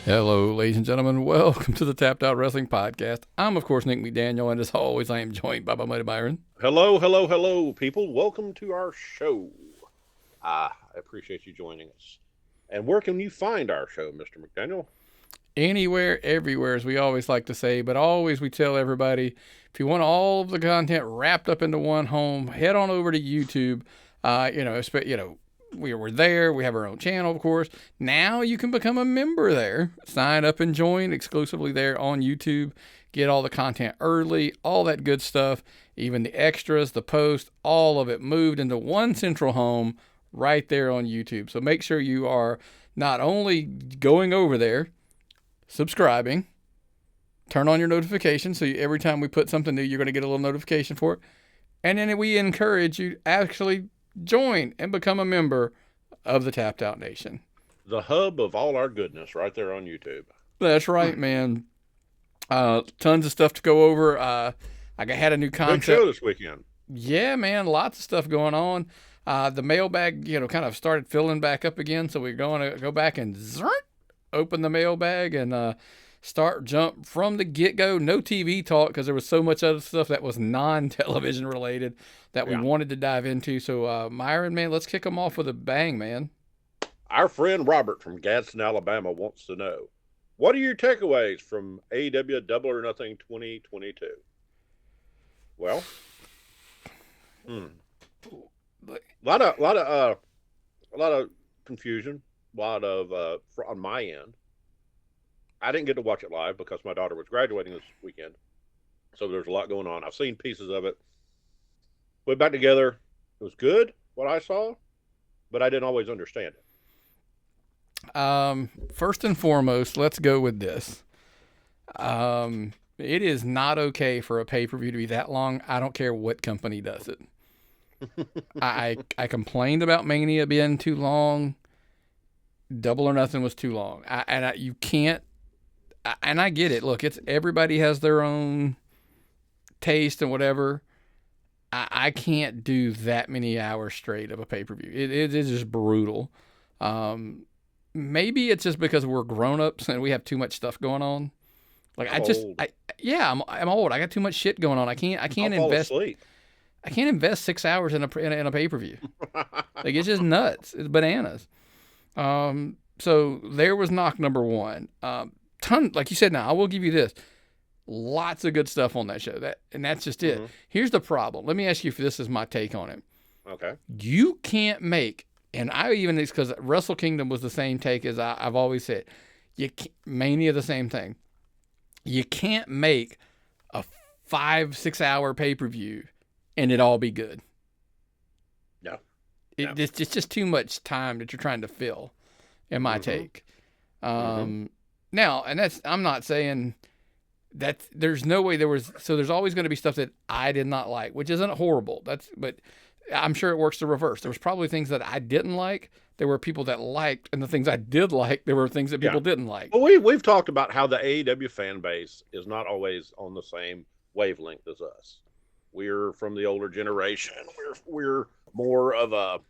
Hello, ladies and gentlemen. Welcome to the Tapped Out Wrestling Podcast. I'm, of course, Nick McDaniel, and as always, I am joined by my buddy Byron. Hello, people. Welcome to our show. I appreciate you joining us. And where can you find our show, Mr. McDaniel? Anywhere, everywhere, as we always like to say, but always we tell everybody, if you want all of the content wrapped up into one home, head on over to YouTube. We're there. We have our own channel, of course. Now you can become a member there. Sign up and join exclusively there on YouTube. Get all the content early, all that good stuff, even the extras, the post, all of it moved into one central home right there on YouTube. So make sure you are not only going over there, subscribing, turn on your notifications so every time we put something new, you're going to get a little notification for it. And then we encourage you to actually join and become a member of the Tapped Out Nation. The hub of all our goodness right there on YouTube. That's right, man. Tons of stuff to go over. I had a new concept. Big show this weekend. Yeah, man. Lots of stuff going on. The mailbag, kind of started filling back up again. So we're going to go back and open the mailbag and jump from the get-go. No TV talk because there was so much other stuff that was non-television related that we wanted to dive into. So, Myron, man, let's kick them off with a bang, man. Our friend Robert from Gadsden, Alabama wants to know, what are your takeaways from AEW Double or Nothing 2022? Well, a lot of confusion, a lot of on my end. I didn't get to watch it live because my daughter was graduating this weekend. So there's a lot going on. I've seen pieces of it. Went back together. It was good, what I saw, but I didn't always understand it. First and foremost, let's go with this. It is not okay for a pay-per-view to be that long. I don't care what company does it. I complained about Mania being too long. Double or Nothing was too long. You can't. And I get it. Look, everybody has their own taste and whatever. I can't do that many hours straight of a pay-per-view. It is just brutal. Maybe it's just because we're grown-ups and we have too much stuff going on. Like I'm old. I got too much shit going on. I can't invest. Asleep. I can't invest 6 hours in a pay-per-view. Like it's just nuts. It's bananas. So there was knock number one. Like you said, now I will give you this. Lots of good stuff on that show. That's just it. Here's the problem. Let me ask you if this is my take on it. Okay. You can't make, and it's because Wrestle Kingdom was the same take as I've always said. Mania the same thing. You can't make a 5-6 hour pay-per-view and it all be good. No. It's just too much time that you're trying to fill, in my take. Now, and I'm not saying that there's no way there's always going to be stuff that I did not like, which isn't horrible. But I'm sure it works the reverse. There was probably things that I didn't like. There were people that liked, and the things I did like, there were things that people didn't like. Well, we've talked about how the AEW fan base is not always on the same wavelength as us. We're from the older generation. We're more of a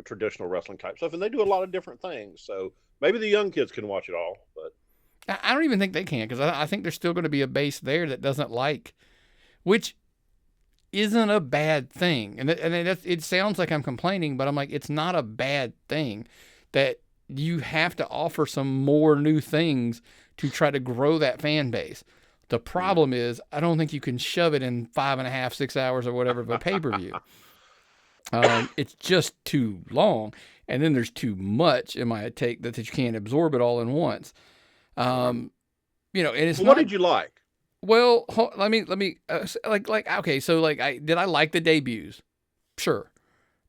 traditional wrestling type stuff, and they do a lot of different things. So maybe the young kids can watch it all, but I don't even think they can, because I think there's still going to be a base there that doesn't like, which isn't a bad thing. And it sounds like I'm complaining, but I'm like, it's not a bad thing that you have to offer some more new things to try to grow that fan base. The problem is, I don't think you can shove it in 5.5, 6 hours or whatever of a pay-per-view. It's just too long. And then there's too much in my take that you can't absorb it all in once. And it's what did you like? Well, let me okay. So did I like the debuts? Sure.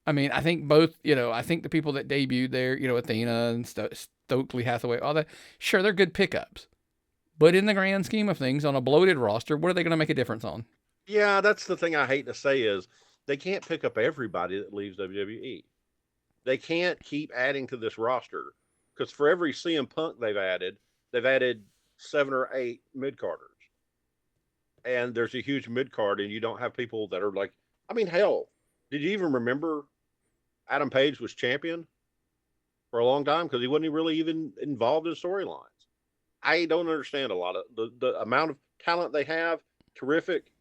I mean, I think both. I think the people that debuted there, Athena and Stokely Hathaway, all that. Sure, they're good pickups. But in the grand scheme of things, on a bloated roster, what are they going to make a difference on? Yeah, that's the thing I hate to say is they can't pick up everybody that leaves WWE. They can't keep adding to this roster because for every CM Punk they've added 7 or 8 mid-carders. And there's a huge mid-card, and you don't have people that are like, I mean, hell, did you even remember Adam Page was champion? for a long time because he wasn't really even involved in storylines. I don't understand a lot of the amount of talent they have. Terrific.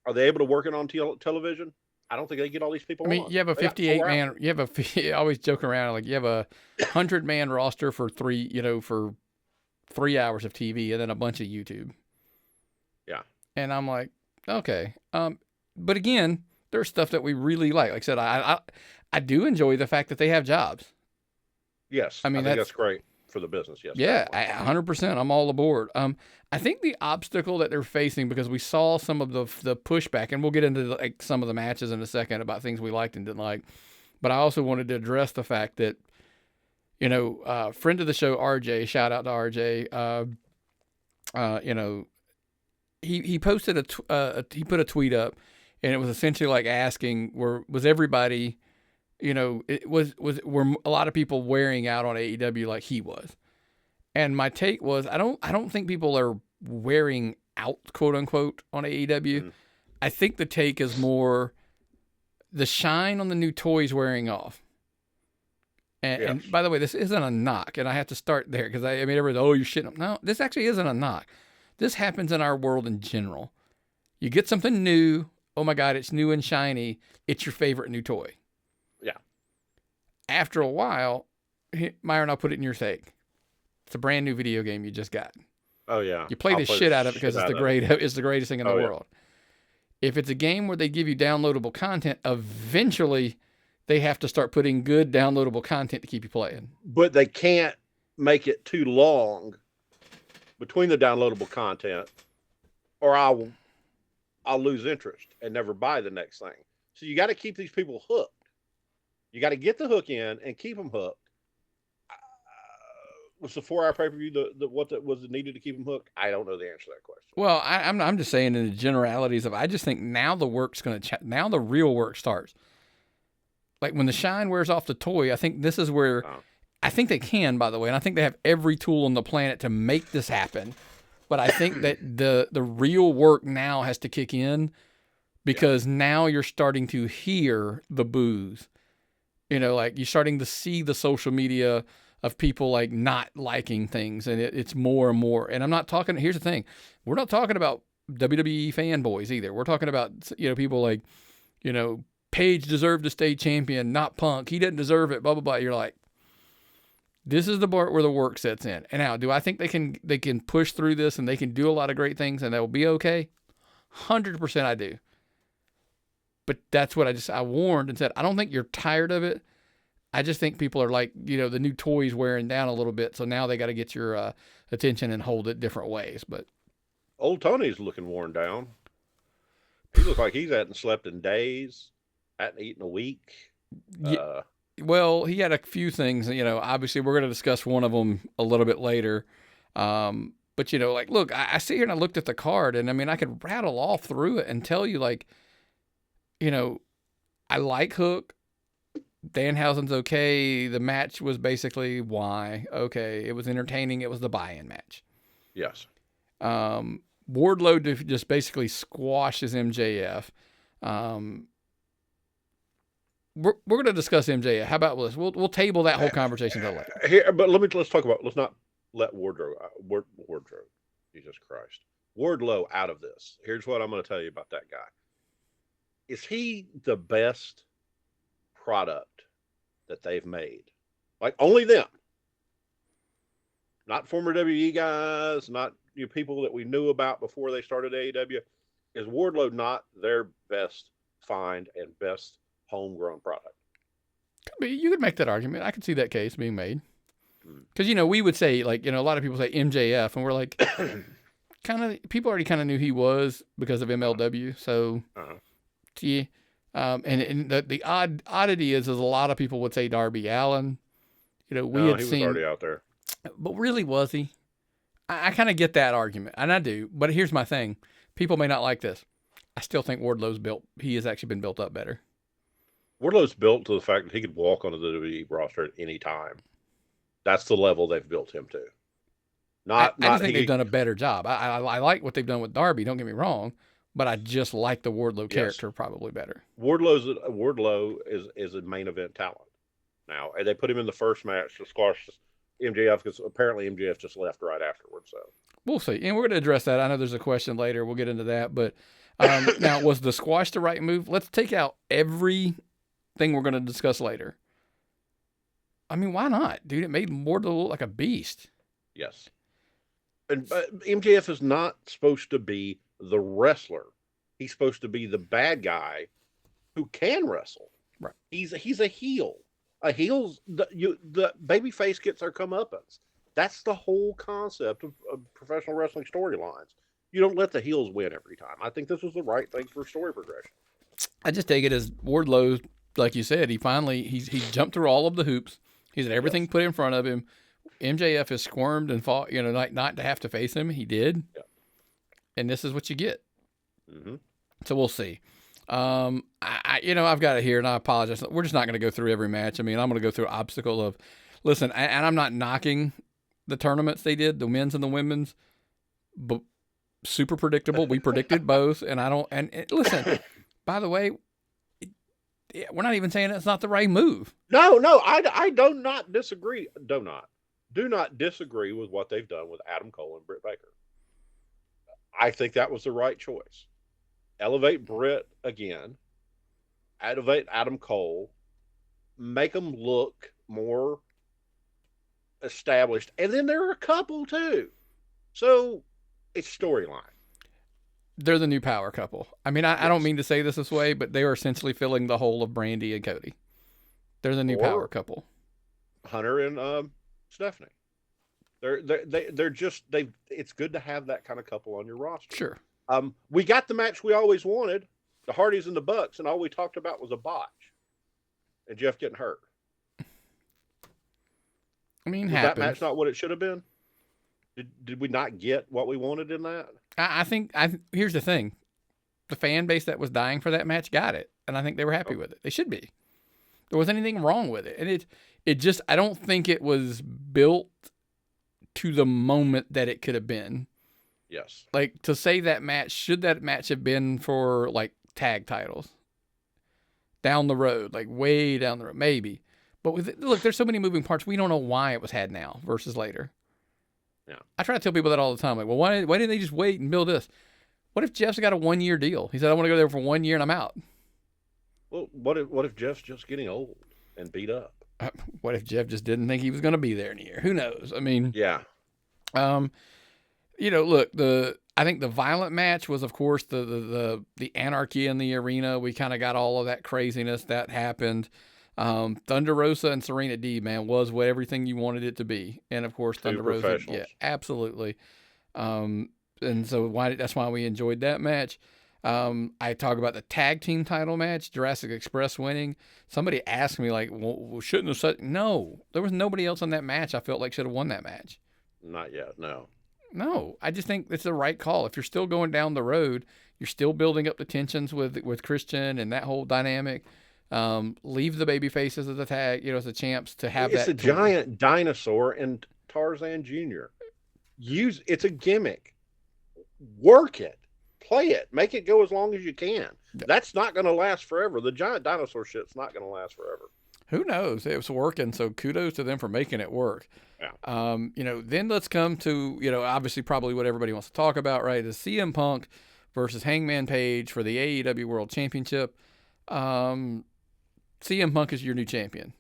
Are they able to work it on television? I don't think they get all these people I mean, on. you have a They got 58 4 hours. man. You have I always joke around like you have a 100-man roster for for 3 hours of TV and then a bunch of YouTube. Yeah. And I'm like, okay. But again, there's stuff that we really like. Like I said, I do enjoy the fact that they have jobs. Yes. I mean, think that's great for the business. Yes. Yeah, definitely. 100%. I'm all aboard. I think the obstacle that they're facing, because we saw some of the pushback, and we'll get into like some of the matches in a second about things we liked and didn't like. But I also wanted to address the fact that, friend of the show RJ, shout out to RJ. He posted he put a tweet up, and it was essentially like asking, was everybody, were a lot of people wearing out on AEW like he was? And my take was, I don't think people are wearing out, quote unquote, on AEW. Mhm. I think the take is more the shine on the new toys wearing off. And Yes. by the way, this isn't a knock, and I have to start there because I mean, everybody's, oh, you're shitting. No, this actually isn't a knock. This happens in our world in general. You get something new. Oh my God, it's new and shiny. It's your favorite new toy. Yeah. After a while, Myron, I'll put it in your take. It's a brand new video game you just got. Oh yeah. You play the shit out of it because it's the greatest thing in the world. If it's a game where they give you downloadable content, eventually they have to start putting good downloadable content to keep you playing. But they can't make it too long between the downloadable content, or I'll lose interest and never buy the next thing. So you got to keep these people hooked. You got to get the hook in and keep them hooked. Was the 4-hour pay-per-view what was needed to keep them hooked? I don't know the answer to that question. Well, I'm just saying in the generalities of, I just think now the work's going to now the real work starts. Like when the shine wears off the toy, I think this is where I think they can, by the way, and I think they have every tool on the planet to make this happen. But I think that the real work now has to kick in, because now you're starting to hear the boos. Like you're starting to see the social media of people like not liking things, and it's more and more. And I'm not talking, here's the thing, we're not talking about WWE fanboys either. We're talking about, people like, Paige deserved to stay champion, not Punk. He didn't deserve it, blah, blah, blah. You're like, this is the part where the work sets in. And now, do I think they can push through this and they can do a lot of great things and they'll be okay? 100% I do. But that's what I warned and said, I don't think you're tired of it. I just think people are like, the new toys wearing down a little bit. So now they got to get your attention and hold it different ways. But old Tony's looking worn down. He looks like he's hadn't slept in days, hadn't eaten a week. Yeah. Well, he had a few things, obviously we're going to discuss one of them a little bit later. But, look, I sit here and I looked at the card, and I mean, I could rattle all through it and tell you, like, I like Hook. Danhausen's okay. The match was basically why. Okay. It was entertaining. It was the buy-in match. Yes. Wardlow just basically squashes MJF. We're going to discuss MJF. How about this? We'll table that whole conversation till later. Here, but let's talk about. Let's not let Wardlow. Jesus Christ, Wardlow out of this. Here's what I'm going to tell you about that guy. Is he the best product that they've made? Like only them, not former WWE guys, not people that we knew about before they started AEW. Is Wardlow not their best find and best homegrown product? You could make that argument. I could see that case being made. Because, we would say, like, a lot of people say MJF, and we're like, people already kind of knew he was because of MLW. So, yeah. And the oddity is a lot of people would say Darby Allin. He was already out there. But really, was he? I kind of get that argument, and I do. But here's my thing. People may not like this. I still think he has actually been built up better. Wardlow's built to the fact that he could walk onto the WWE roster at any time. That's the level they've built him to. I just think they've done a better job. I like what they've done with Darby, don't get me wrong, but I just like the Wardlow character probably better. Wardlow is a main event talent. now, and they put him in the first match to squash MJF because apparently MJF just left right afterwards. So we'll see, and we're going to address that. I know there's a question later. We'll get into that, but now was the squash the right move? Let's take out everything we're going to discuss later. I mean, why not, dude? It made Wardlow look like a beast. Yes, and MJF is not supposed to be the wrestler. He's supposed to be the bad guy who can wrestle. Right. He's a heel. A heel's the baby face gets their comeuppance. That's the whole concept of professional wrestling storylines. You don't let the heels win every time. I think this was the right thing for story progression. I just take it as Wardlow, like you said, he jumped through all of the hoops. He's had everything put in front of him. MJF has squirmed and fought, not to have to face him. He did. Yeah. And this is what you get. Mm-hmm. So we'll see. I've got it here, and I apologize. We're just not going to go through every match. I mean, I'm going to go through obstacle of, listen, and I'm not knocking the tournaments they did, the men's and the women's, but super predictable. We predicted both, and listen, by the way, we're not even saying it's not the right move. No, I do not disagree. Do not disagree with what they've done with Adam Cole and Britt Baker. I think that was the right choice. Elevate Britt again, elevate Adam Cole, make them look more established. And then there are a couple too. So it's storyline. They're the new power couple. I mean, I don't mean to say this way, but they are essentially filling the hole of Brandy and Cody. They're the new power couple. Hunter and Stephanie. It's good to have that kind of couple on your roster. Sure. We got the match we always wanted, the Hardys and the Bucks, and all we talked about was a botch and Jeff getting hurt. I mean, was that match not what it should have been? Did we not get what we wanted in that? I think here's the thing. The fan base that was dying for that match got it, and I think they were happy with it. They should be. There wasn't anything wrong with it. And it just, I don't think it was built to the moment that it could have been. Yes. Like, to say should that match have been for, like, tag titles? Down the road, like, way down the road, maybe. But look, there's so many moving parts, we don't know why it was had now versus later. Yeah. I try to tell people that all the time. Like, well, why didn't they just wait and build this? What if Jeff's got a 1-year deal? He said, I want to go there for 1 year and I'm out. Well, what if Jeff's just getting old and beat up? What if Jeff just didn't think he was going to be there in a year? Who knows? I mean, yeah. Look, I think the violent match was, of course, the anarchy in the arena. We kind of got all of that craziness that happened. Thunder Rosa and Serena Deeb, man, was what everything you wanted it to be. And of course, Thunder Rosa, yeah, absolutely. And so that's why we enjoyed that match. I talk about the tag team title match, Jurassic Express winning. Somebody asked me, like, well, shouldn't have said, no, there was nobody else in that match I felt like should have won that match. Not yet, no. No, I just think it's the right call. If you're still going down the road, you're still building up the tensions with Christian and that whole dynamic. Leave the baby faces as a tag, as the champs to have it's that. It's a giant dinosaur and Tarzan Jr. It's a gimmick. Work it. Play it. Make it go as long as you can. That's not going to last forever. The giant dinosaur shit's not going to last forever. Who knows? It was working, so kudos to them for making it work. Yeah. Then let's come to, obviously probably what everybody wants to talk about, right? Is CM Punk versus Hangman Page for the AEW World Championship. CM Punk is your new champion.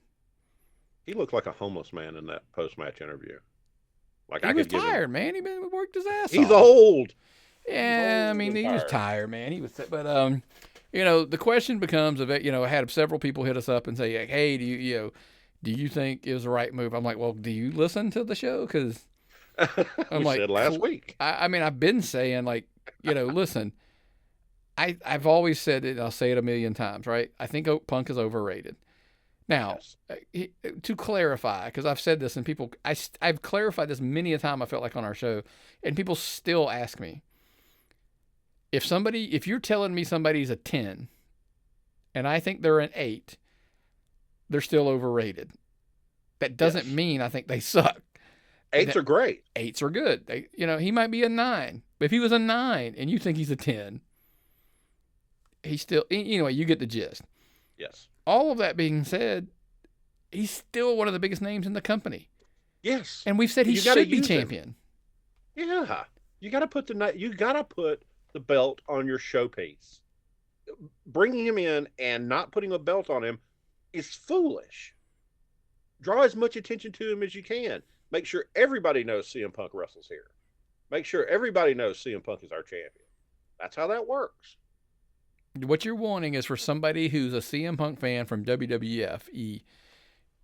He looked like a homeless man in that post-match interview. Like he was tired, man. He worked his ass off. He's old. Yeah, he was tired, man. He was, but the question becomes I had several people hit us up and say, like, hey, do you think it was the right move? I'm like, well, do you listen to the show? Because I'm like, said last week. I've been saying, like, listen, I've always said it, and I'll say it a million times, right? I think Punk is overrated. Now, yes. To clarify, because I've said this, and people, I've clarified this many a time, I felt like on our show, and people still ask me, if you're telling me somebody's a 10, and I think they're an 8, they're still overrated. That doesn't mean I think they suck. 8s are great. 8s are good. He might be a 9, but if he was a 9 and you think he's a 10, he's still, anyway, you get the gist. Yes. All of that being said, he's still one of the biggest names in the company. Yes. And we've said he should be champion. Yeah. You got to put the belt on your showpiece. Bringing him in and not putting a belt on him is foolish. Draw as much attention to him as you can. Make sure everybody knows CM Punk wrestles here. Make sure everybody knows CM Punk is our champion. That's how that works. What you're wanting is for somebody who's a CM Punk fan from WWF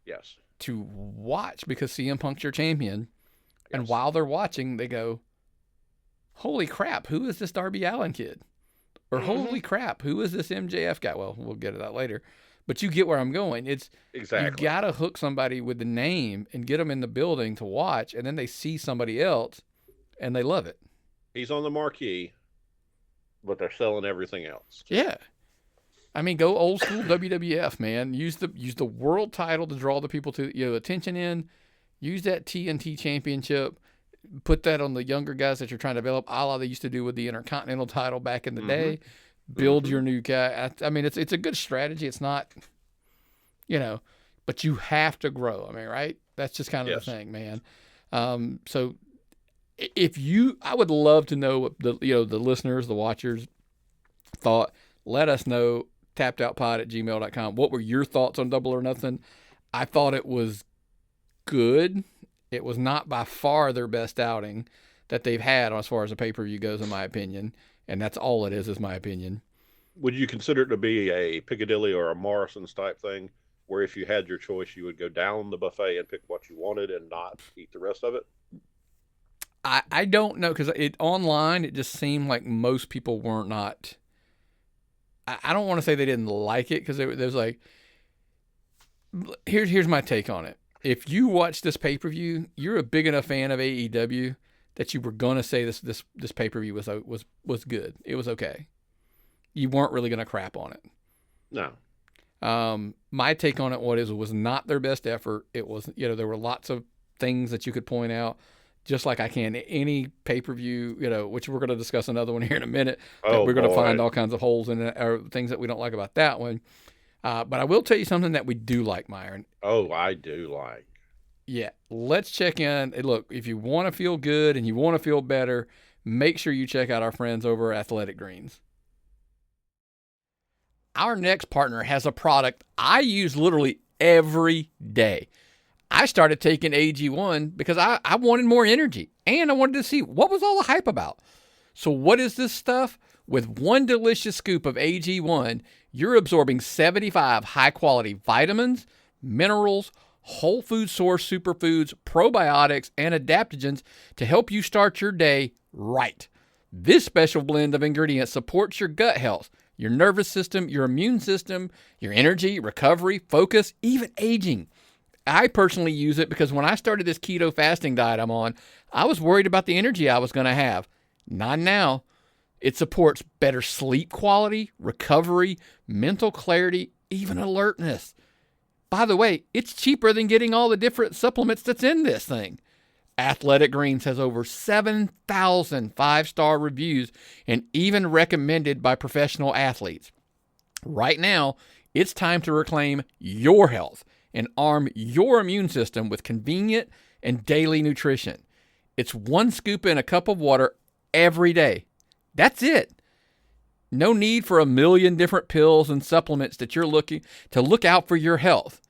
Yes. to watch because CM Punk's your champion. Yes. And while they're watching, they go, holy crap, who is this Darby Allin kid? Or holy crap, who is this MJF guy? Well, we'll get to that later. But you get where I'm going. It's exactly. You got to hook somebody with the name and get them in the building to watch, and then they see somebody else, and they love it. He's on the marquee, but they're selling everything else. Yeah. I mean, go old school WWF, man. Use the world title to draw the people to attention in. Use that TNT championship. Put that on the younger guys that you're trying to develop, a la they used to do with the Intercontinental title back in the day. Build your new guy. I mean, it's a good strategy. It's not, but you have to grow. I mean, right? That's just kind of the thing, man. So I would love to know what the listeners, the watchers thought. Let us know. tappedoutpod@gmail.com. What were your thoughts on Double or Nothing? I thought it was good. It was not by far their best outing that they've had as far as a pay-per-view goes, in my opinion. And that's all it is my opinion. Would you consider it to be a Piccadilly or a Morrison's type thing, where if you had your choice, you would go down the buffet and pick what you wanted and not eat the rest of it? I don't know, because online it just seemed like most people were not. I don't want to say they didn't like it, because there's like, here's my take on it. If you watch this pay-per-view, you're a big enough fan of AEW that you were gonna say this pay-per-view was good. It was okay. You weren't really gonna crap on it. No. My take on it was not their best effort. It was, there were lots of things that you could point out, just like I can any pay-per-view, which we're going to discuss another one here in a minute. We're going to find all kinds of holes in it, or things that we don't like about that one. But I will tell you something that we do like, Myron. Oh, I do like. Yeah, let's check in. Look, if you want to feel good and you want to feel better, make sure you check out our friends over at Athletic Greens. Our next partner has a product I use literally every day. I started taking AG1 because I wanted more energy, and I wanted to see what was all the hype about. So what is this stuff? With one delicious scoop of AG1, you're absorbing 75 high-quality vitamins, minerals, whole food source superfoods, probiotics, and adaptogens to help you start your day right. This special blend of ingredients supports your gut health, your nervous system, your immune system, your energy, recovery, focus, even aging. I personally use it because when I started this keto fasting diet I'm on, I was worried about the energy I was going to have. Not now. It supports better sleep quality, recovery, mental clarity, even alertness. By the way, it's cheaper than getting all the different supplements that's in this thing. Athletic Greens has over 7,000 five-star reviews and even recommended by professional athletes. Right now, it's time to reclaim your health and arm your immune system with convenient and daily nutrition. It's one scoop in a cup of water every day. That's it. No need for a million different pills and supplements that you're looking to look out for your health.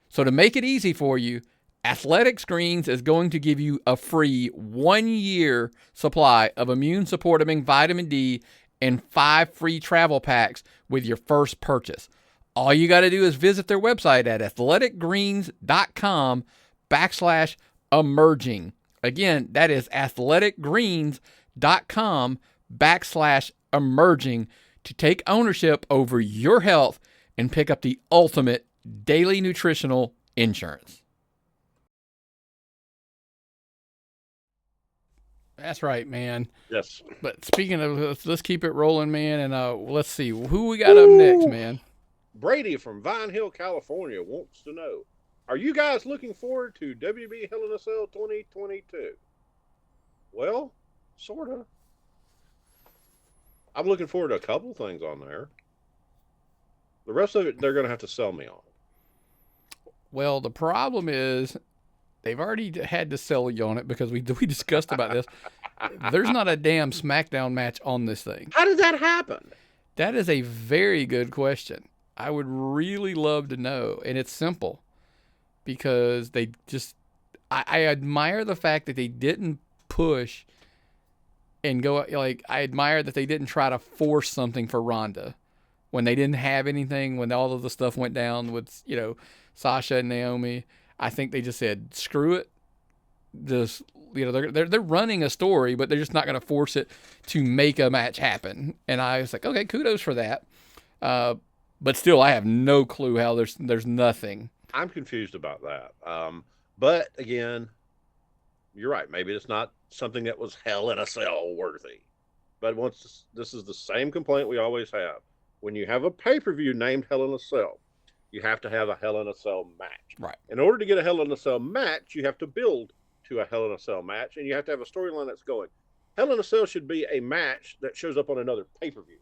So to make it easy for you, Athletic Greens is going to give you a free 1-year supply of immune-supporting vitamin D and 5 free travel packs with your first purchase. All you got to do is visit their website at athleticgreens.com/emerging. Again, that is athleticgreens.com/emerging to take ownership over your health and pick up the ultimate daily nutritional insurance. That's right, man. Yes. But speaking of, let's keep it rolling, man, and let's see who we got up next, man. Brady from Vine Hill, California wants to know, are you guys looking forward to WWE Hell in a Cell 2022? Well, sort of. I'm looking forward to a couple things on there. The rest of it, they're going to have to sell me on. Well, the problem is they've already had to sell you on it because we discussed about this. There's not a damn SmackDown match on this thing. How did that happen? That is a very good question. I would really love to know, and it's simple because they just. I admire the fact that they didn't push and go like. I admire that they didn't try to force something for Ronda when they didn't have anything. When all of the stuff went down with Sasha and Naomi, I think they just said screw it. Just they're running a story, but they're just not going to force it to make a match happen. And I was like, okay, kudos for that. But still, I have no clue how there's nothing. I'm confused about that. But again, you're right. Maybe it's not something that was Hell in a Cell worthy. But this is the same complaint we always have. When you have a pay-per-view named Hell in a Cell, you have to have a Hell in a Cell match. Right. In order to get a Hell in a Cell match, you have to build to a Hell in a Cell match, and you have to have a storyline that's going. Hell in a Cell should be a match that shows up on another pay-per-view.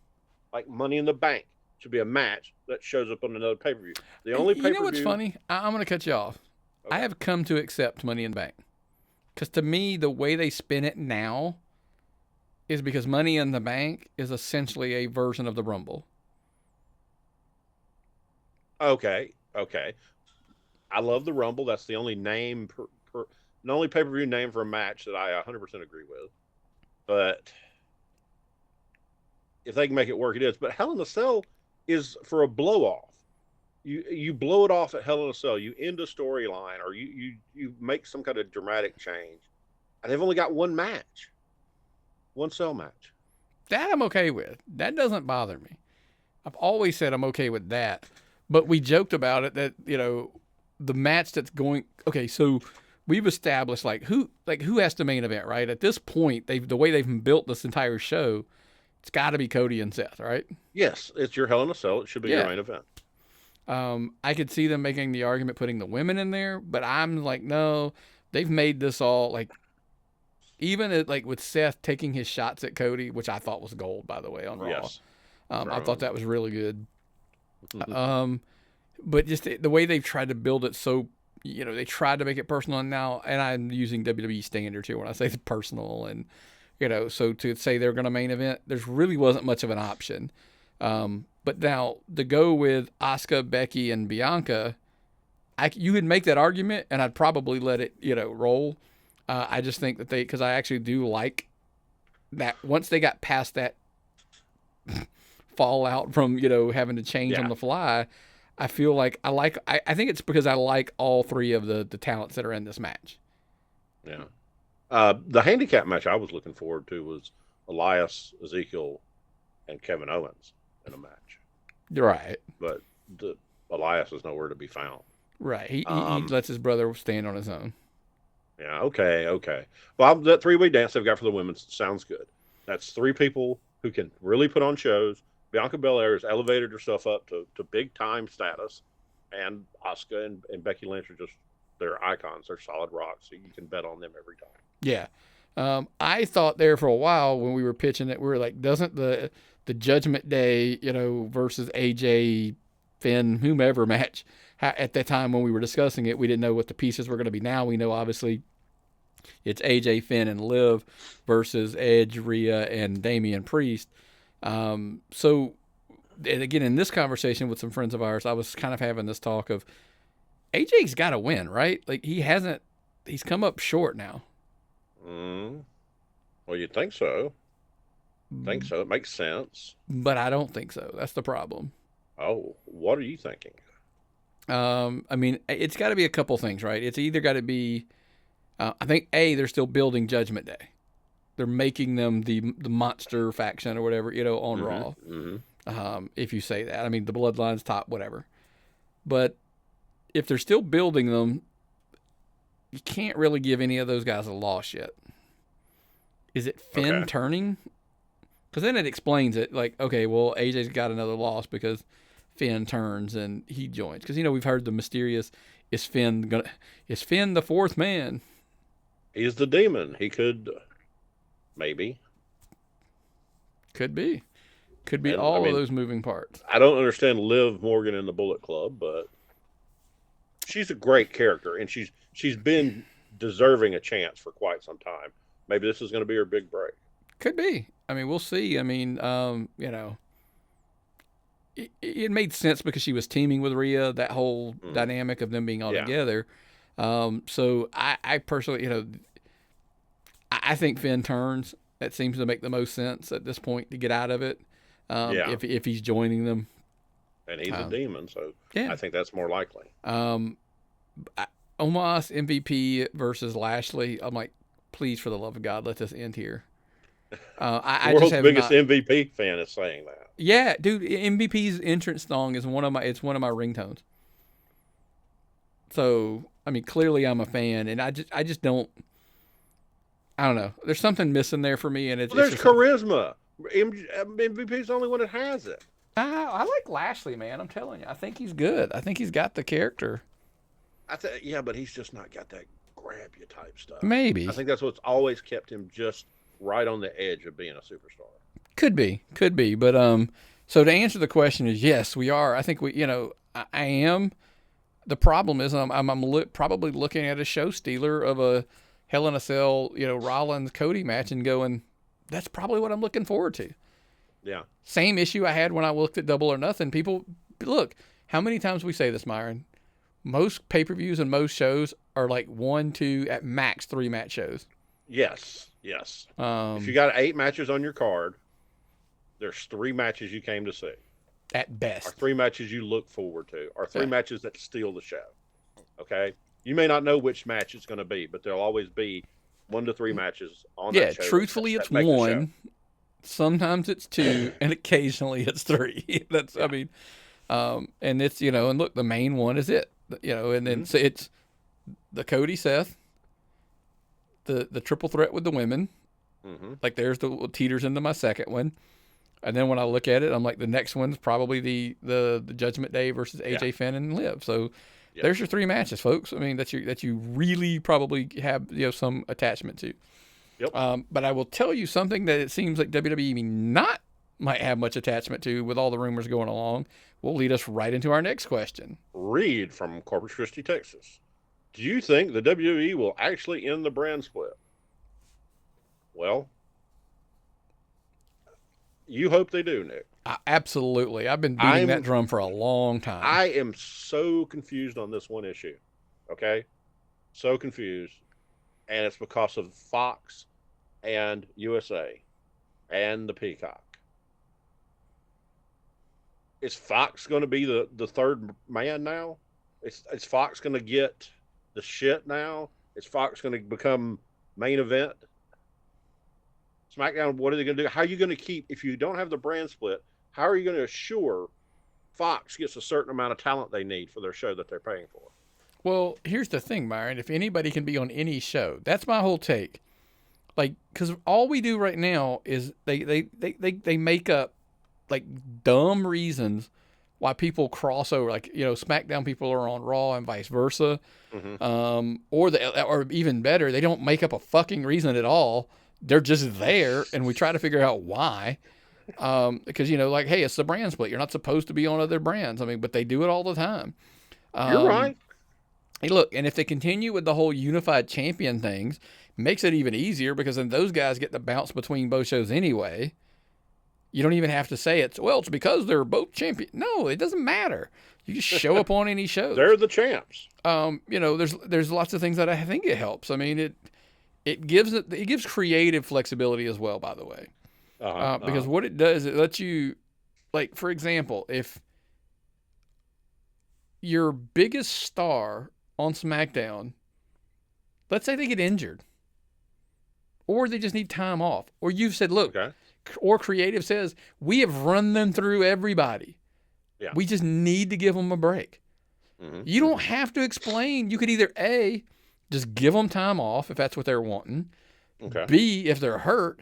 Like Money in the Bank should be a match that shows up on another pay-per-view. The only pay-per-view... You know what's funny? I'm going to cut you off. Okay. I have come to accept Money in the Bank. Because to me, the way they spin it now is because Money in the Bank is essentially a version of the Rumble. Okay. I love the Rumble. That's the only name, the only pay-per-view name for a match that I 100% agree with. But if they can make it work, it is. But Hell in a Cell is for a blow-off. You blow it off at Hell in a Cell. You end a storyline, or you make some kind of dramatic change. And they've only got one match. One cell match. That I'm okay with. That doesn't bother me. I've always said I'm okay with that. But we joked about it that, the match that's going... Okay, so we've established, who has to main event, right? At this point, the way they've built this entire show, it's got to be Cody and Seth, right? Yes, it's your Hell in a Cell. It should be your main event. I could see them making the argument putting the women in there, but I'm like, no, they've made this all, even with Seth taking his shots at Cody, which I thought was gold, by the way, on Raw. Yes. I thought that was really good. But just the way they've tried to build it so, they tried to make it personal now, and I'm using WWE standards here when I say the personal, and, so to say they're going to main event, there's really wasn't much of an option. But now to go with Asuka, Becky, and Bianca, you could make that argument, and I'd probably let it, roll. I just think that because I actually do like that once they got past that fallout from, having to change on the fly, I feel like I think it's because I like all three of the talents that are in this match. Yeah. The handicap match I was looking forward to was Elias, Ezekiel, and Kevin Owens in a match. Right. But Elias is nowhere to be found. Right. He lets his brother stand on his own. Yeah, okay. Well, that three-way dance they've got for the women sounds good. That's three people who can really put on shows. Bianca Belair has elevated herself up to big-time status, and Asuka and Becky Lynch are just, they're icons. They're solid rocks, so you can bet on them every time. Yeah. I thought there for a while when we were pitching it, we were like, doesn't the Judgment Day, versus AJ, Finn, whomever match, at that time when we were discussing it, we didn't know what the pieces were going to be. Now we know, obviously, it's AJ, Finn, and Liv versus Edge, Rhea, and Damian Priest. So, and again, in this conversation with some friends of ours, I was kind of having this talk of AJ's got to win, right? He's come up short now. Well, you'd think so. It makes sense. But I don't think so. That's the problem. Oh, what are you thinking? It's got to be a couple things, right? It's either got to be, I think, they're still building Judgment Day. They're making them the monster faction or whatever, on Raw. Mm-hmm. If you say that. The Bloodline's top, whatever. But if they're still building them, you can't really give any of those guys a loss yet. Is it Finn turning? Because then it explains it. AJ's got another loss because Finn turns and he joins. Because, we've heard the mysterious, is Finn the fourth man? He's the demon. He could, maybe. Could be. Could be all of those moving parts. I don't understand Liv Morgan in the Bullet Club, but she's a great character, and she's been deserving a chance for quite some time. Maybe this is going to be her big break. Could be. I mean, we'll see. I mean, it made sense because she was teaming with Rhea, that whole dynamic of them being all together. So I personally, I think Finn turns. That seems to make the most sense at this point to get out of it. If he's joining them. And he's a demon, so yeah. I think that's more likely. Omos MVP versus Lashley. I'm like, please, for the love of God, let this end here. I World's just have biggest MVP fan is saying that. Yeah, dude, MVP's entrance song is one of my ringtones. So, I mean, clearly I'm a fan, and I just don't. I don't know. There's something missing there for me, and there's charisma. MVP's the only one that has it. I like Lashley, man. I'm telling you, I think he's good. I think he's got the character. But he's just not got that grab you type stuff. Maybe. I think that's what's always kept him just right on the edge of being a superstar. Could be. But so to answer the question is yes, we are. I think I am. The problem is I'm probably looking at a show stealer of a Hell in a Cell, Rollins Cody match and going, that's probably what I'm looking forward to. Yeah. Same issue I had when I looked at Double or Nothing. People, look, how many times we say this, Myron? Most pay-per-views and most shows are like 1, 2, at max 3 match shows. Yes. If you got 8 matches on your card, there's 3 matches you came to see. At best. Or 3 matches you look forward to. Or 3 matches that steal the show. Okay? You may not know which match it's going to be, but there'll always be 1 to 3 matches on that show. Yeah, truthfully, it's 1. Sometimes it's 2, and occasionally it's 3. That's, I mean, and it's, and look, the main one is it, and then so it's the Cody Seth, the triple threat with the women. Like there's the teeters into my second one. And then when I look at it, I'm like, the next one's probably the Judgment Day versus AJ Finn and Liv. So there's your 3 matches, folks. I mean, that you really probably have some attachment to. Yep. But I will tell you something that it seems like WWE might have much attachment to with all the rumors going along. Will lead us right into our next question. Reed from Corpus Christi, Texas. Do you think the WWE will actually end the brand split? Well, you hope they do, Nick. Absolutely. I've been beating that drum for a long time. I am so confused on this one issue. Okay? So confused. And it's because of Fox and USA and the Peacock. Is Fox going to be the third man now? Is Fox going to get the shit now? Is Fox going to become main event? Smackdown, what are they going to do? How are you going to keep, if you don't have the brand split, how are you going to assure Fox gets a certain amount of talent they need for their show that they're paying for? Well, here's the thing, Myron. If anybody can be on any show, that's my whole take. Like, because all we do right now is they make up like dumb reasons why people cross over. Like, SmackDown people are on Raw and vice versa. Or even better, they don't make up a fucking reason at all. They're just there, and we try to figure out why. Because, like, hey, it's the brand split. You're not supposed to be on other brands. I mean, but they do it all the time. You're right. Hey, look, and if they continue with the whole unified champion things, it makes it even easier because then those guys get to bounce between both shows anyway. You don't even have to say it's because they're both champions. No, it doesn't matter. You just show up on any show. They're the champs. There's lots of things that I think it helps. I mean, it gives creative flexibility as well, by the way. Because what it does, it lets you, like, for example, if your biggest star on SmackDown, let's say they get injured, or they just need time off, or you've said, look, or creative says, we have run them through everybody. Yeah. We just need to give them a break. You don't have to explain. You could either A, just give them time off if that's what they're wanting. B, if they're hurt,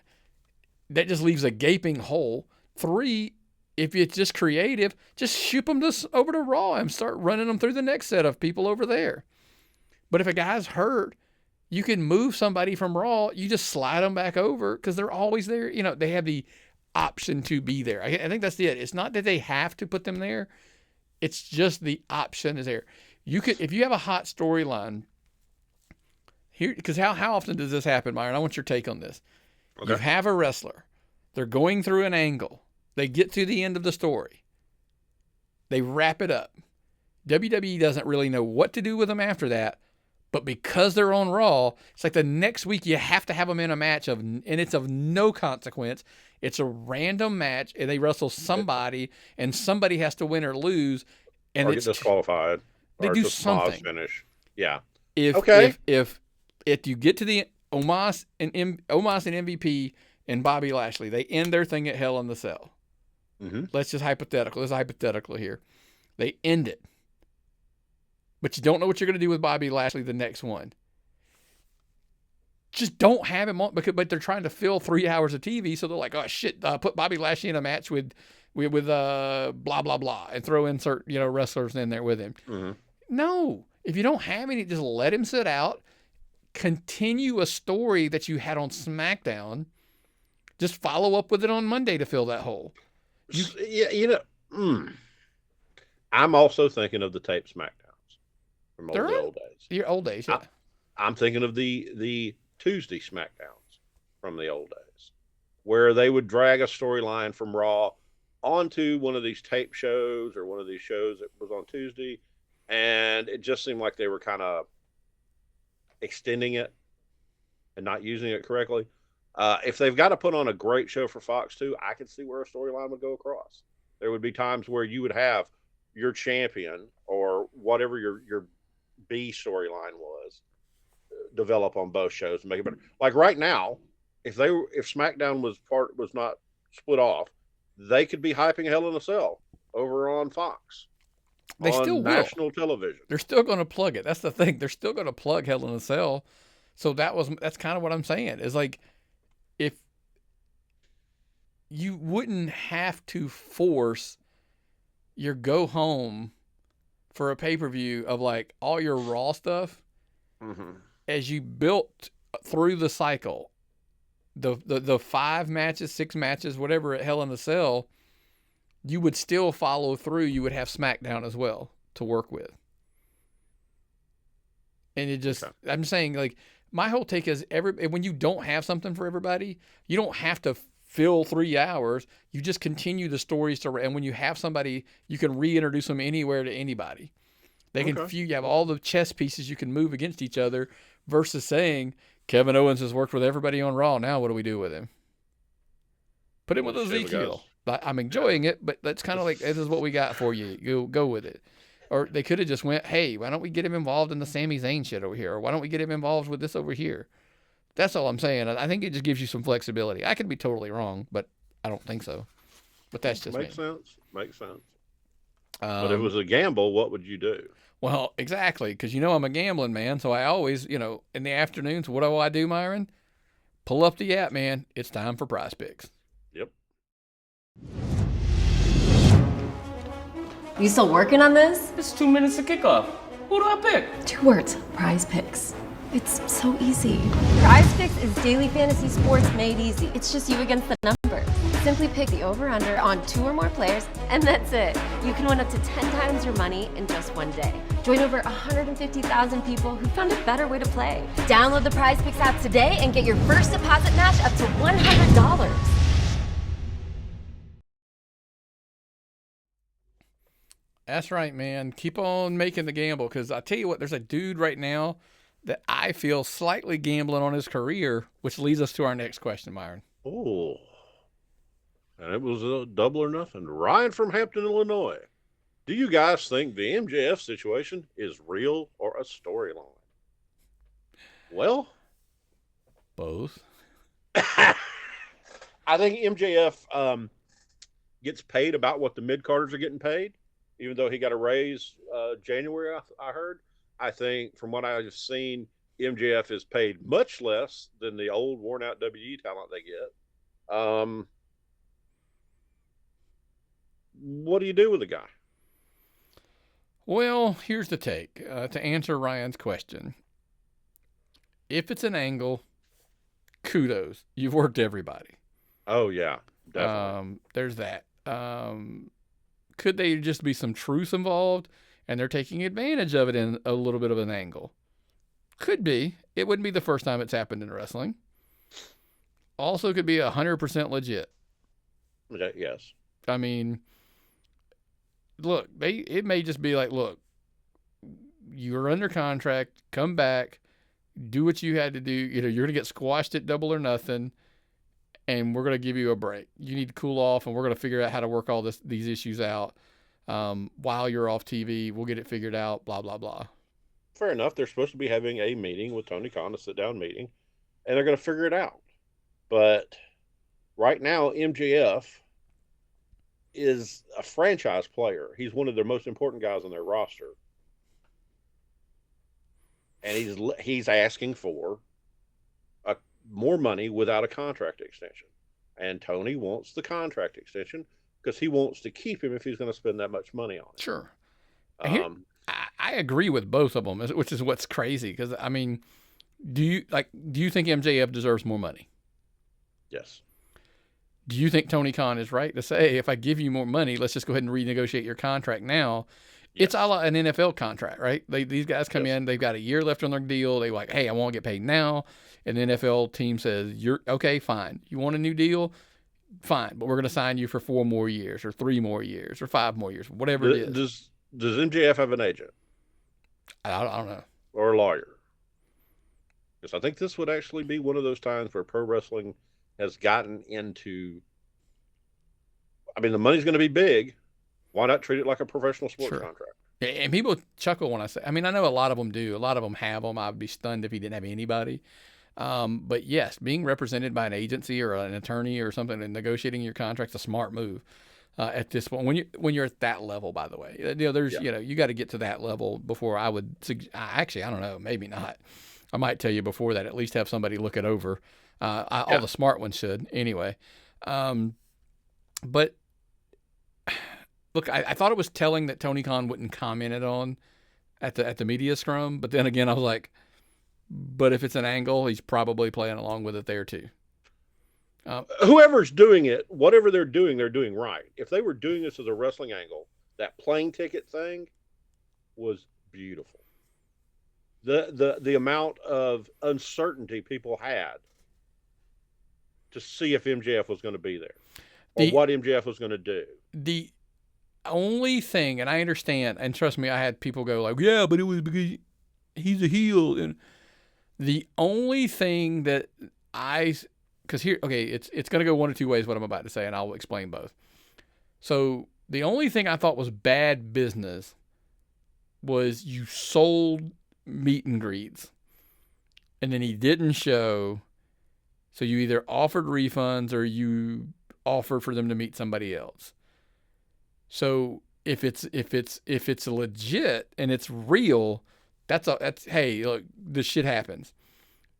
that just leaves a gaping hole. 3, if it's just creative, just shoot them over to Raw and start running them through the next set of people over there. But if a guy's hurt, you can move somebody from Raw. You just slide them back over because they're always there. They have the option to be there. I think that's it. It's not that they have to put them there. It's just the option is there. You could, if you have a hot storyline here, because how often does this happen, Myron? I want your take on this. Okay. You have a wrestler, they're going through an angle, they get to the end of the story, they wrap it up. WWE doesn't really know what to do with them after that, but because they're on Raw, it's like the next week you have to have them in a match and it's of no consequence. It's a random match, and they wrestle somebody, and somebody has to win or lose, and or it's get disqualified. They or do just pause something. Finish. Yeah. If Okay. if you get to the Omos and MVP and Bobby Lashley, they end their thing at Hell in the Cell. Mm-hmm. Let's just hypothetical. This is hypothetical here. They end it, but you don't know what you're going to do with Bobby Lashley the next one. Just don't have him on, but they're trying to fill 3 hours of TV, so they're like, oh shit, put Bobby Lashley in a match with blah blah blah, and throw insert wrestlers in there with him. Mm-hmm. No, if you don't have any, just let him sit out. Continue a story that you had on SmackDown. Just follow up with it on Monday to fill that hole. I'm also thinking of the tape SmackDowns from the old days. Your old days, yeah. I'm thinking of the Tuesday SmackDowns from the old days, where they would drag a storyline from Raw onto one of these tape shows or one of these shows that was on Tuesday, and it just seemed like they were kind of extending it and not using it correctly. If they've got to put on a great show for Fox too, I could see where a storyline would go across. There would be times where you would have your champion or whatever your B storyline was develop on both shows and make it better. Like right now, if SmackDown was not split off, they could be hyping Hell in a Cell over on Fox. They on still national television. They're still going to plug it. That's the thing. They're still going to plug Hell in a Cell. So that's kind of what I'm saying. Is like, if you wouldn't have to force your go home for a pay-per-view of like all your Raw stuff, as you built through the cycle, the 5 matches, 6 matches, whatever at Hell in a Cell, you would still follow through. You would have SmackDown as well to work with. And it just, okay. I'm saying, like, my whole take is when you don't have something for everybody, you don't have to fill 3 hours. You just continue the stories and when you have somebody, you can reintroduce them anywhere to anybody. They can, you have all the chess pieces you can move against each other versus saying, Kevin Owens has worked with everybody on Raw. Now what do we do with him? Put him with Ezekiel. I'm enjoying it, but that's kind of like, this is what we got for you. Go with it. Or they could have just went, hey, why don't we get him involved in the Sami Zayn shit over here? Or why don't we get him involved with this over here? That's all I'm saying. I think it just gives you some flexibility. I could be totally wrong, but I don't think so. But that's just Makes sense. But if it was a gamble, what would you do? Well, exactly, because I'm a gambling man, so I always, in the afternoons, what do I do, Myron? Pull up the app, man. It's time for Prize Picks. Yep. You still working on this? It's 2 minutes to kickoff. Who do I pick? 2 words, Prize Picks. It's so easy. Prize Picks is daily fantasy sports made easy. It's just you against the numbers. Simply pick the over-under on 2 or more players, and that's it. You can win up to 10 times your money in just one day. Join over 150,000 people who found a better way to play. Download the Prize Picks app today and get your first deposit match up to $100. That's right, man. Keep on making the gamble, because I tell you what, there's a dude right now that I feel slightly gambling on his career, which leads us to our next question, Myron. Oh, and it was a double or nothing. Ryan from Hampton, Illinois. Do you guys think the MJF situation is real or a storyline? Well, both. I think MJF gets paid about what the mid-carders are getting paid, even though he got a raise January, I heard. I think from what I've seen, MJF is paid much less than the old worn-out WE talent they get. What do you do with the guy? Well, here's the take. To answer Ryan's question, if it's an angle, kudos. You've worked everybody. Oh, yeah, definitely. There's that. Could they just be some truth involved? and they're taking advantage of it in a little bit of an angle. Could be. It wouldn't be the first time it's happened in wrestling. Also could be 100% legit. Okay, yes. I mean, look, it may just be like, look, you're under contract, come back, do what you had to do. You're going to get squashed at Double or Nothing, and we're going to give you a break. You need to cool off, and we're going to figure out how to work all these issues out while you're off TV. We'll get it figured out, blah, blah, blah. Fair enough. They're supposed to be having a meeting with Tony Khan, a sit-down meeting, and they're going to figure it out. But right now, MJF is a franchise player. He's one of their most important guys on their roster. And he's asking for more money without a contract extension. And Tony wants the contract extension because he wants to keep him if he's going to spend that much money on it. Sure. I agree with both of them, which is what's crazy. Because, I mean, do you think MJF deserves more money? Yes. Do you think Tony Khan is right to say, if I give you more money, let's just go ahead and renegotiate your contract now? Yes. It's a la an NFL contract, right? These guys come in, they've got a year left on their deal. They're like, hey, I want to get paid now. And the NFL team says, you're okay, fine. You want a new deal? Fine. But we're going to sign you for 4 more years or 3 more years or 5 more years, whatever it is. Does MJF have an agent? I don't know. Or a lawyer? Because I think this would actually be one of those times where pro wrestling has gotten into, I mean, the money's going to be big. Why not treat it like a professional sports contract? And people chuckle when I say, I mean, I know a lot of them do. A lot of them have them. I'd be stunned if he didn't have anybody. But yes, being represented by an agency or an attorney or something and negotiating your contract's a smart move at this point. When you're at that level, by the way, there's you got to get to that level before I would. Actually, I don't know, maybe not. I might tell you before that. At least have somebody look it over. All the smart ones should anyway. But look, I thought it was telling that Tony Khan wouldn't comment it on at the media scrum. But then again, I was like, but if it's an angle, he's probably playing along with it there too. Whoever's doing it, whatever they're doing right. If they were doing this as a wrestling angle, that plane ticket thing was beautiful. The amount of uncertainty people had to see if MJF was going to be there or what MJF was going to do. The only thing, and I understand, and trust me, I had people go like, yeah, but it was because he's a heel. And the only thing that because here, okay, it's going to go one of 2 ways what I'm about to say, and I'll explain both. So the only thing I thought was bad business was you sold meet and greets, and then he didn't show. So you either offered refunds or you offered for them to meet somebody else. So if it's legit and it's real, that's hey, look, this shit happens.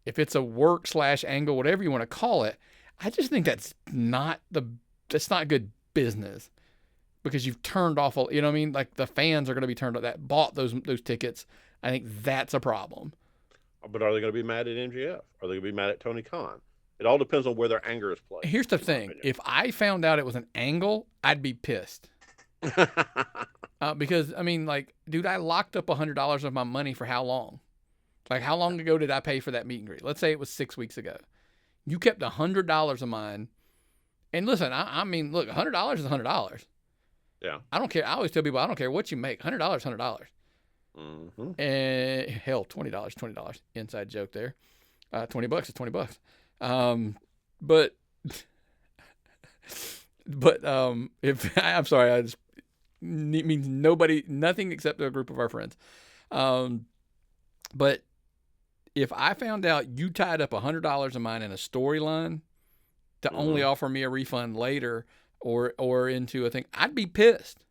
If it's a work/angle, whatever you want to call it, I just think that's not good business because you've turned off. You know what I mean? Like the fans are going to be turned off that bought those tickets. I think that's a problem. But are they going to be mad at MJF? Are they going to be mad at Tony Khan? It all depends on where their anger is placed. Here's the thing. If I found out it was an angle, I'd be pissed. Because, I mean, like, dude, I locked up $100 of my money for how long? Like, how long ago did I pay for that meet and greet? Let's say it was 6 weeks ago. You kept $100 of mine. And listen, I mean, look, $100 is $100. Yeah. I don't care. I always tell people, I don't care what you make. $100, $100. Mm-hmm. And hell, $20. Inside joke there. $20 is $20. But if I'm sorry, it means nothing except a group of our friends. But if I found out you tied up $100 of mine in a storyline to only offer me a refund later or into a thing, I'd be pissed.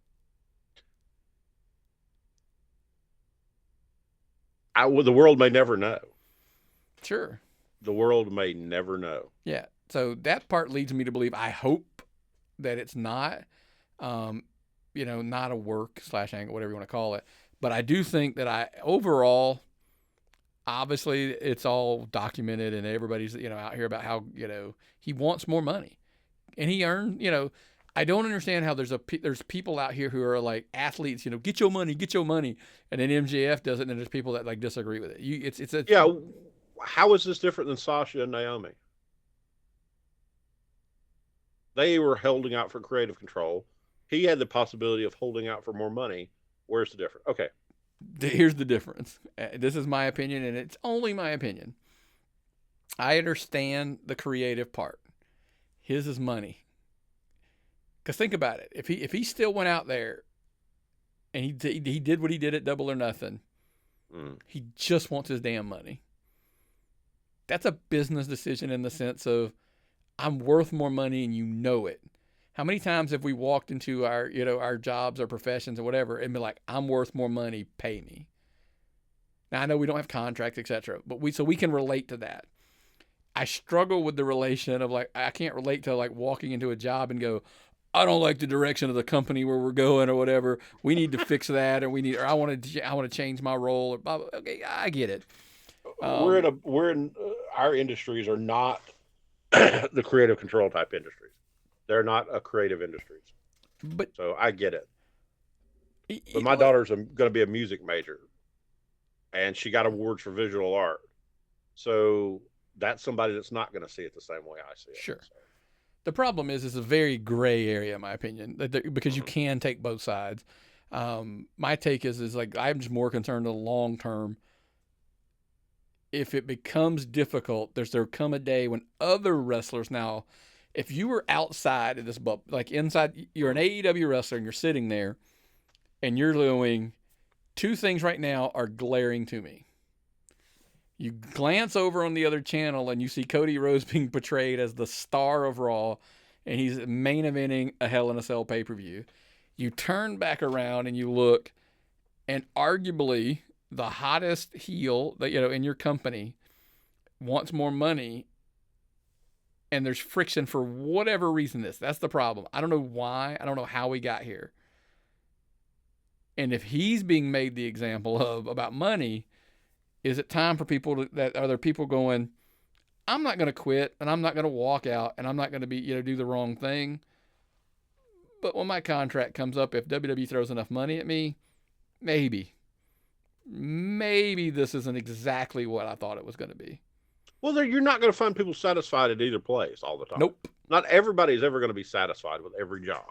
The world may never know. Sure. The world may never know. Yeah. So that part leads me to believe, I hope that it's not, not a work/angle, whatever you want to call it. But I do think that overall, obviously it's all documented and everybody's, out here about how, he wants more money and he earned, I don't understand how there's people out here who are like athletes, get your money, and then MJF does it, and then there's people that like disagree with it. Yeah, how is this different than Sasha and Naomi? They were holding out for creative control. He had the possibility of holding out for more money. Where's the difference? Okay. Here's the difference. This is my opinion, and it's only my opinion. I understand the creative part. His is money. Because think about it. If he still went out there and he did what he did at Double or Nothing, he just wants his damn money. That's a business decision in the sense of I'm worth more money and you know it. How many times have we walked into our jobs or professions or whatever and be like, I'm worth more money, pay me. Now I know we don't have contracts, etc., but we can relate to that. I struggle with the relation of like I can't relate to like walking into a job and go, I don't like the direction of the company where we're going or whatever. We need to fix that, or I want to change my role. Or blah, blah. Okay, I get it. We're in our industries are not the creative control type industries. They're not a creative industries. But so I get it. But my daughter's going to be a music major, and she got awards for visual art. So that's somebody that's not going to see it the same way I see it. Sure. So. The problem is it's a very gray area, in my opinion, because you can take both sides. My take is like I'm just more concerned in the long term. If it becomes difficult, there come a day when other wrestlers now, if you were outside of this bubble, like inside, you're an AEW wrestler and you're sitting there and you're doing two things right now are glaring to me. You glance over on the other channel and you see Cody Rhodes being portrayed as the star of Raw, and he's main eventing a Hell in a Cell pay-per-view. You turn back around and you look, and arguably the hottest heel that in your company wants more money, and there's friction for whatever reason. That's the problem. I don't know why. I don't know how we got here. And if he's being made the example of about money, is it time for are there people going, I'm not going to quit and I'm not going to walk out and I'm not going to be, do the wrong thing. But when my contract comes up, if WWE throws enough money at me, maybe this isn't exactly what I thought it was going to be. Well, you're not going to find people satisfied at either place all the time. Nope. Not everybody's ever going to be satisfied with every job.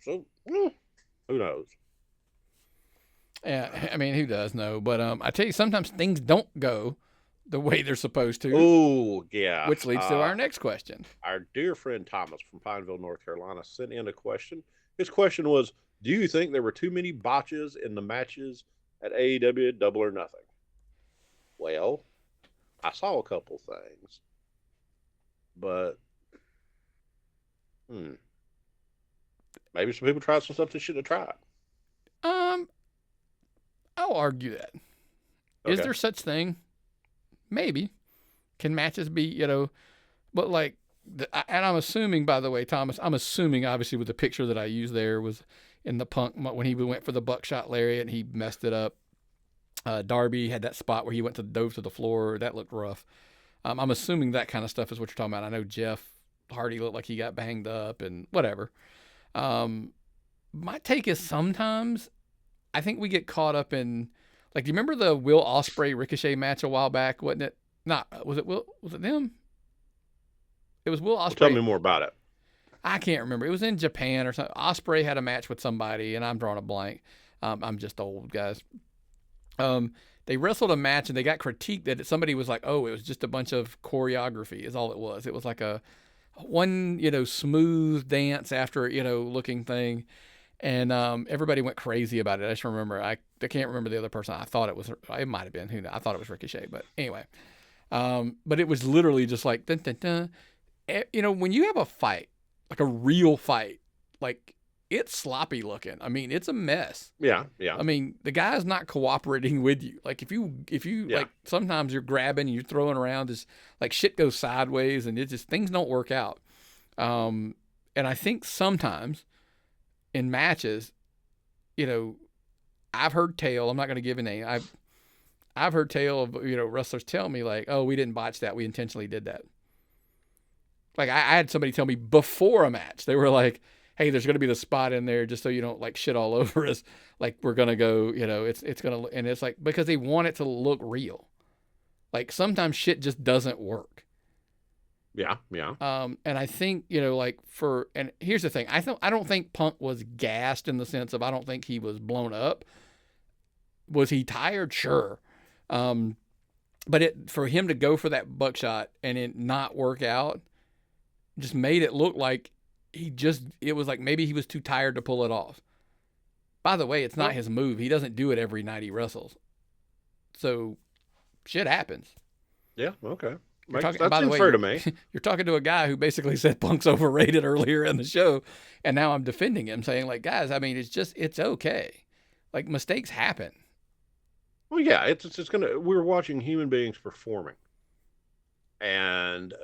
So who knows? Yeah, I mean, who does know? But I tell you, sometimes things don't go the way they're supposed to. Oh, yeah. Which leads to our next question. Our dear friend Thomas from Pineville, North Carolina, sent in a question. His question was, do you think there were too many botches in the matches at AEW Double or Nothing? Well, I saw a couple things. But, maybe some people tried some stuff they shouldn't have tried. I'll argue that. Okay. Is there such thing? Maybe. Can matches be, but like, and I'm assuming, by the way, Thomas, obviously with the picture that I used there was in the Punk when he went for the buckshot lariat and he messed it up. Darby had that spot where he dove to the floor. That looked rough. I'm assuming that kind of stuff is what you're talking about. I know Jeff Hardy looked like he got banged up and whatever. My take is sometimes I think we get caught up in, like, do you remember the Will Ospreay Ricochet match a while back? Wasn't it? Was it them? It was Will Ospreay. Well, tell me more about it. I can't remember. It was in Japan or something. Ospreay had a match with somebody, and I'm drawing a blank. I'm just old, guys. They wrestled a match, and they got critiqued that somebody was like, oh, it was just a bunch of choreography is all it was. It was like a one, smooth dance after, looking thing. And everybody went crazy about it. I just remember, I can't remember the other person. I thought it might have been, who knows? I thought it was Ricochet, but anyway. But it was literally just like, dun, dun, dun. When you have a fight, like a real fight, like it's sloppy looking. I mean, it's a mess. Yeah. I mean, the guy's not cooperating with you. Like if you like, sometimes you're grabbing, you're throwing around, just like shit goes sideways, and things don't work out. And I think sometimes in matches, I've heard tale. I'm not going to give a name. I've heard tale of wrestlers tell me like, "Oh, we didn't botch that. We intentionally did that." Like I had somebody tell me before a match, they were like, hey, there's going to be the spot in there just so you don't like shit all over us. Like we're going to go, it's going to, and it's like, because they want it to look real. Like sometimes shit just doesn't work. Yeah. Yeah. And I think, and here's the thing. I don't think Punk was gassed in the sense of, I don't think he was blown up. Was he tired? Sure. But for him to go for that buckshot and it not work out just made it look like it was like maybe he was too tired to pull it off. By the way, it's not his move. He doesn't do it every night he wrestles. So shit happens. Yeah. Okay. That seems fair to me. You're talking to a guy who basically said Punk's overrated earlier in the show. And now I'm defending him saying like, guys, I mean, it's okay. Like mistakes happen. Well, yeah, it's we're watching human beings performing. And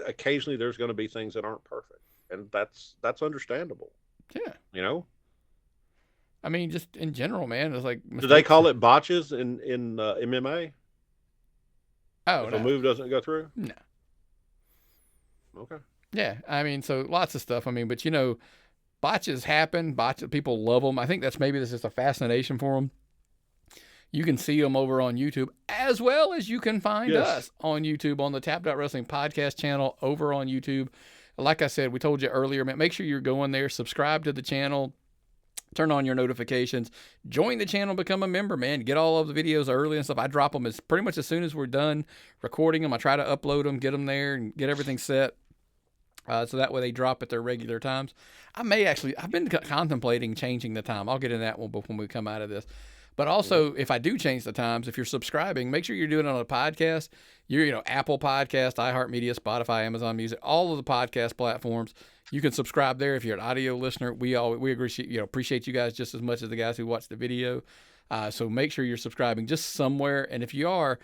occasionally there's going to be things that aren't perfect. And that's understandable. Yeah. I mean, just in general, man, it's like. Do they call it botches in MMA? Oh, if a move doesn't go through? No. Okay. Yeah, I mean, so lots of stuff. I mean, but botches happen. People love them. I think that's just a fascination for them. You can see them over on YouTube, as well as you can find us on YouTube on the Tapped Out Wrestling Podcast channel over on YouTube. Like I said, we told you earlier, man, make sure you're going there, subscribe to the channel, turn on your notifications, join the channel, become a member, man. Get all of the videos early and stuff. I drop them pretty much as soon as we're done recording them. I try to upload them, get them there, and get everything set. So that way they drop at their regular times. I've been contemplating changing the time. I'll get in that one when we come out of this. But also, if I do change the times, if you're subscribing, make sure you're doing it on a podcast. Apple Podcast, iHeartMedia, Spotify, Amazon Music, all of the podcast platforms. You can subscribe there if you're an audio listener. We appreciate you guys just as much as the guys who watch the video. So make sure you're subscribing just somewhere. And if you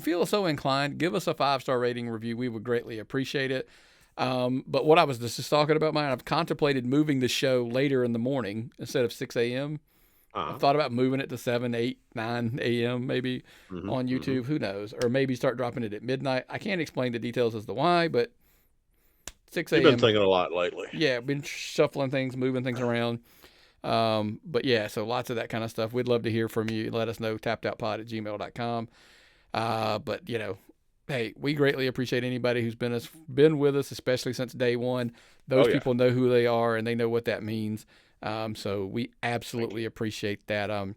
feel so inclined, give us a 5-star rating review. We would greatly appreciate it. But what I was just talking about, I've contemplated moving the show later in the morning instead of 6 a.m. I've thought about moving it to 7, 8, 9 a.m. maybe on YouTube. Who knows? Or maybe start dropping it at midnight. I can't explain the details as to why, but 6 a.m. You've been thinking a lot lately. Yeah, I've been shuffling things, moving things around. But yeah, so lots of that kind of stuff. We'd love to hear from you. Let us know, tappedoutpod@gmail.com. But hey, we greatly appreciate anybody who's been with us, especially since day one. Those people know who they are and they know what that means. So we absolutely appreciate that.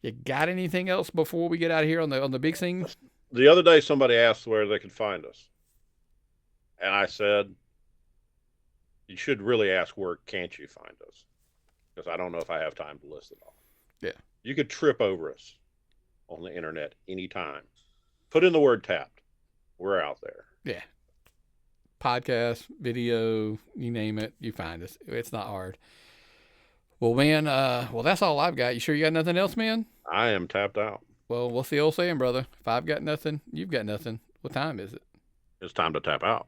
You got anything else before we get out of here on the big scene? The other day, somebody asked where they could find us. And I said, you should really ask where can't you find us? Because I don't know if I have time to list it all. Yeah. You could trip over us on the internet anytime. Put in the word tapped. We're out there. Yeah. Podcast, video, you name it, you find us. It's not hard. Well, man, that's all I've got. You sure you got nothing else, man? I am tapped out. Well, what's the old saying, brother? If I've got nothing, you've got nothing. What time is it? It's time to tap out.